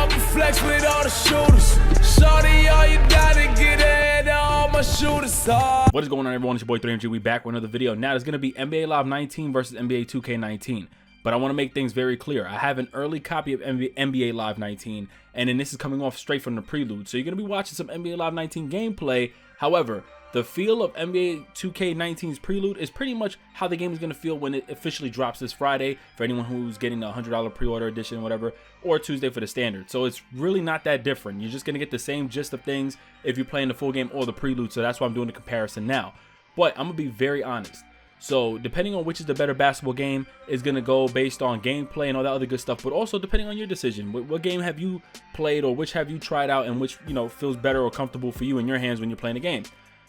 I'ma flex with all the shooters. Shorty, all you gotta get ahead of all my shooters. What is going on, everyone? It's your boy 3MG. We back with another video. Now it's gonna be NBA Live 19 versus NBA 2K19. But I want to make things very clear. I have an early copy of NBA Live 19, and then this is coming off straight from the prelude. So you're going to be watching some NBA Live 19 gameplay. However, the feel of NBA 2K19's prelude is pretty much how the game is going to feel when it officially drops this Friday for anyone who's getting the $100 pre-order edition, whatever, or Tuesday for the standard. So it's really not that different. You're just going to get the same gist of things if you're playing the full game or the prelude. So that's why I'm doing the comparison now. But I'm going to be very honest. So depending on which is the better basketball game is going to go based on gameplay and all that other good stuff, but also depending on your decision. What game have you played, or which have you tried out, and which, feels better or comfortable for you in your hands when you're playing the game.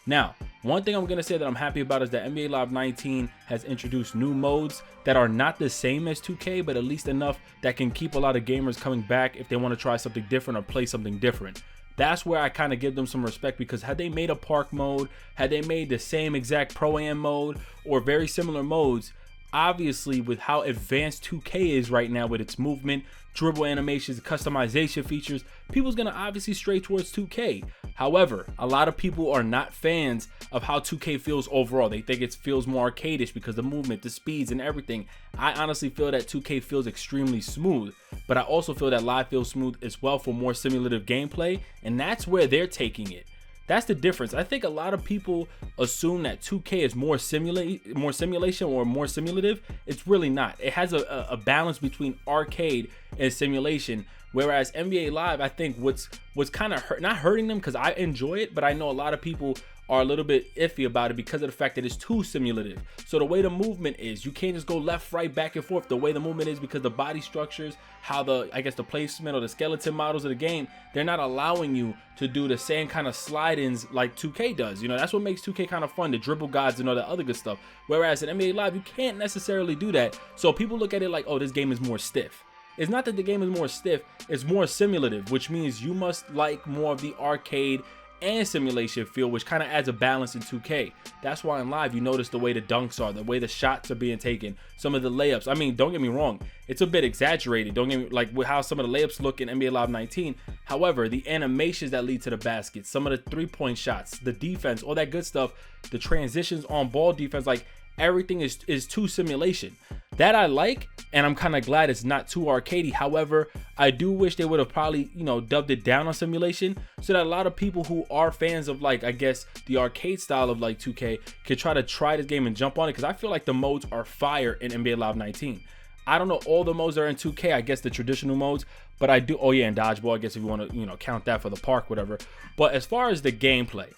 Now, one thing I'm going to say that I'm happy about is that NBA Live 19 has introduced new modes that are not the same as 2K, but at least enough that can keep a lot of gamers coming back if they want to try something different or play something different. That's where I kind of give them some respect, because had they made a park mode, had they made the same exact Pro-Am mode or very similar modes, obviously with how advanced 2K is right now with its movement, dribble animations, customization features, people's gonna obviously stray towards 2K. However, a lot of people are not fans of how 2K feels overall. They think it feels more arcadish because the movement, the speeds, and everything. I honestly feel that 2K feels extremely smooth, but I also feel that Live feels smooth as well for more simulative gameplay, and that's where they're taking it. That's the difference. I think a lot of people assume that 2K is more simulation or more simulative. It's really not. It has a balance between arcade and simulation, whereas NBA Live, I think what's kind of not hurting them, because I enjoy it, but I know a lot of people are a little bit iffy about it because of the fact that it's too simulative. So the way the movement is, you can't just go left, right, back and forth. The way the movement is, because the body structures, how the placement or the skeleton models of the game, they're not allowing you to do the same kind of slide-ins like 2K does. That's what makes 2K kind of fun, the dribble gods and all that other good stuff. Whereas in NBA Live, you can't necessarily do that. So people look at it like, oh, this game is more stiff. It's not that the game is more stiff, it's more simulative, which means you must like more of the arcade and simulation feel, which kind of adds a balance in 2K. That's why in Live you notice the way the dunks are, the way the shots are being taken, some of the layups. I mean, don't get me wrong, it's a bit exaggerated. Don't get me like with how some of the layups look in NBA Live 19. However, the animations that lead to the basket, some of the three-point shots, the defense, all that good stuff, the transitions on ball defense, like everything is too simulation. That I like, and I'm kind of glad it's not too arcadey. However, I do wish they would have probably, dubbed it down on simulation, so that a lot of people who are fans of, like, I guess the arcade style of like 2K could try this game and jump on it, because I feel like the modes are fire in NBA Live 19. I don't know all the modes that are in 2K, I guess the traditional modes, but I do, oh yeah, and dodgeball, I guess if you want to, count that for the park, whatever. But as far as the gameplay,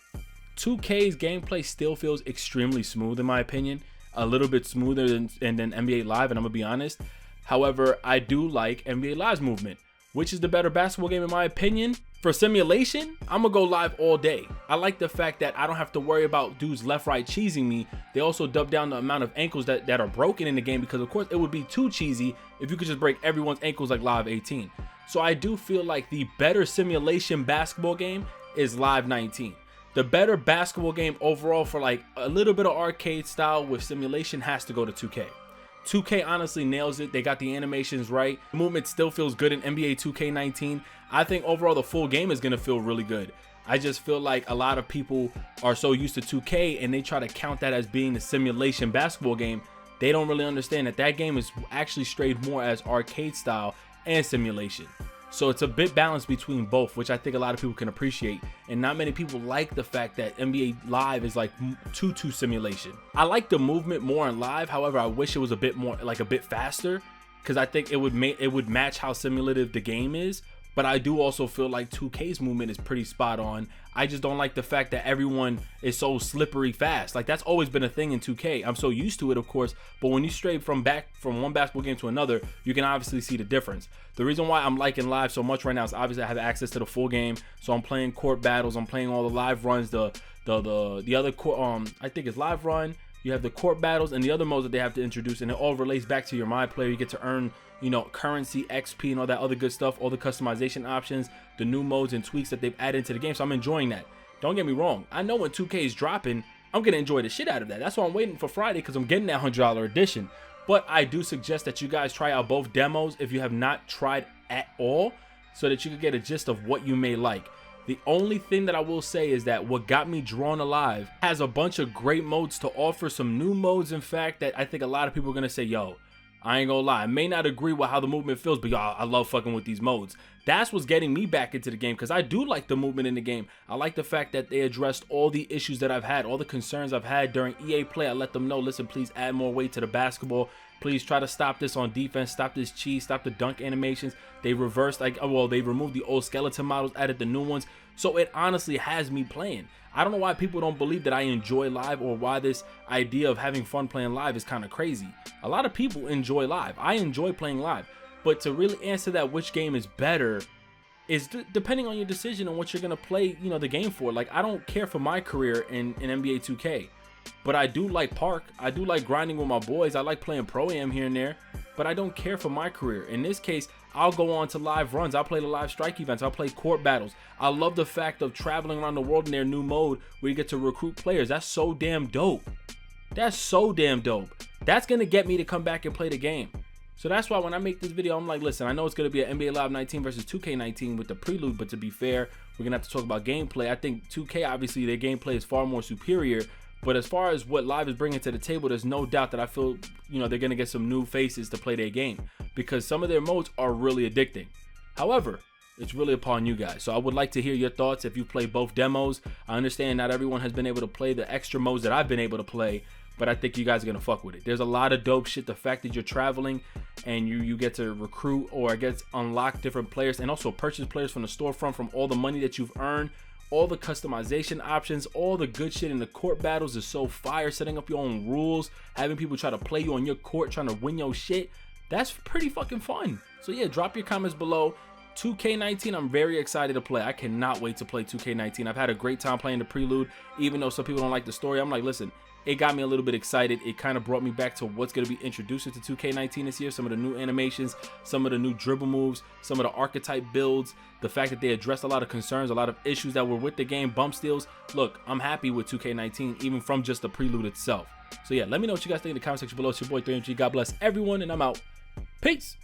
2K's gameplay still feels extremely smooth in my opinion. A little bit smoother than NBA Live, and I'm gonna be honest. However, I do like NBA Live's movement. Which is the better basketball game in my opinion? For simulation, I'm gonna go Live all day. I like the fact that I don't have to worry about dudes left, right cheesing me. They also dub down the amount of ankles that are broken in the game, because of course it would be too cheesy if you could just break everyone's ankles like Live 18. So I do feel like the better simulation basketball game is Live 19. The better basketball game overall for like a little bit of arcade style with simulation has to go to 2K. 2K honestly nails it. They got the animations right. The movement still feels good in NBA 2K19. I think overall the full game is going to feel really good. I just feel like a lot of people are so used to 2K and they try to count that as being the simulation basketball game. They don't really understand that that game is actually strayed more as arcade style and simulation. So it's a bit balanced between both, which I think a lot of people can appreciate. And not many people like the fact that NBA Live is like too simulation. I like the movement more in Live. However, I wish it was a bit more, like a bit faster, because I think it would match how simulative the game is. But I do also feel like 2K's movement is pretty spot on. I just don't like the fact that everyone is so slippery fast. Like, that's always been a thing in 2K. I'm so used to it, of course, but when you stray from one basketball game to another, you can obviously see the difference. The reason why I'm liking Live so much right now is obviously I have access to the full game, so I'm playing court battles, I'm playing all the live runs, the other court, I think it's live run. You have the court battles and the other modes that they have to introduce, and it all relates back to your My Player. You get to earn, currency, XP, and all that other good stuff, all the customization options, the new modes and tweaks that they've added into the game. So I'm enjoying that. Don't get me wrong. I know when 2K is dropping, I'm going to enjoy the shit out of that. That's why I'm waiting for Friday, because I'm getting that $100 edition. But I do suggest that you guys try out both demos if you have not tried at all. so that you could get a gist of what you may like. The only thing that I will say is that what got me drawn to Live has a bunch of great modes to offer, some new modes, in fact, that I think a lot of people are going to say, yo, I ain't gonna lie, I may not agree with how the movement feels, but y'all, I love fucking with these modes. That's what's getting me back into the game, because I do like the movement in the game. I like the fact that they addressed all the issues that I've had, all the concerns I've had during EA Play. I let them know, listen, please add more weight to the basketball. Please try to stop this on defense, stop this cheese, stop the dunk animations. They reversed, like, well, they removed the old skeleton models, added the new ones. So it honestly has me playing. I don't know why people don't believe that I enjoy Live, or why this idea of having fun playing Live is kind of crazy. A lot of people enjoy Live. I enjoy playing Live. But to really answer that which game is better is depending on your decision on what you're going to play, you know, the game for. Like, I don't care for my career in NBA 2K. But I do like Park. I do like grinding with my boys. I like playing Pro-Am here and there. But I don't care for my career. In this case, I'll go on to live runs. I'll play the live strike events. I'll play court battles. I love the fact of traveling around the world in their new mode where you get to recruit players. That's so damn dope. That's so damn dope. That's going to get me to come back and play the game. So that's why when I make this video, I'm like, listen, I know it's going to be an NBA Live 19 versus 2K19 with the prelude, but to be fair, we're going to have to talk about gameplay. I think 2K, obviously, their gameplay is far more superior. But as far as what Live is bringing to the table, there's no doubt that I feel, you know, they're going to get some new faces to play their game, because some of their modes are really addicting. However, it's really upon you guys. So I would like to hear your thoughts if you play both demos. I understand not everyone has been able to play the extra modes that I've been able to play, but I think you guys are going to fuck with it. There's a lot of dope shit. The fact that you're traveling and you get to recruit, or I guess unlock different players, and also purchase players from the storefront from all the money that you've earned. All the customization options, all the good shit in the court battles is so fire. Setting up your own rules, having people try to play you on your court, trying to win your shit. That's pretty fucking fun. So yeah, drop your comments below. 2K19, I'm very excited to play. I cannot wait to play 2K19. I've had a great time playing the prelude, even though some people don't like the story. I'm like, listen, it got me a little bit excited. It kind of brought me back to what's going to be introduced into 2K19 this year. Some of the new animations, some of the new dribble moves, some of the archetype builds, the fact that they addressed a lot of concerns, a lot of issues that were with the game, bump steals. Look, I'm happy with 2K19, even from just the prelude itself. So yeah, let me know what you guys think in the comment section below. It's your boy 3MG. God bless everyone, and I'm out. Peace.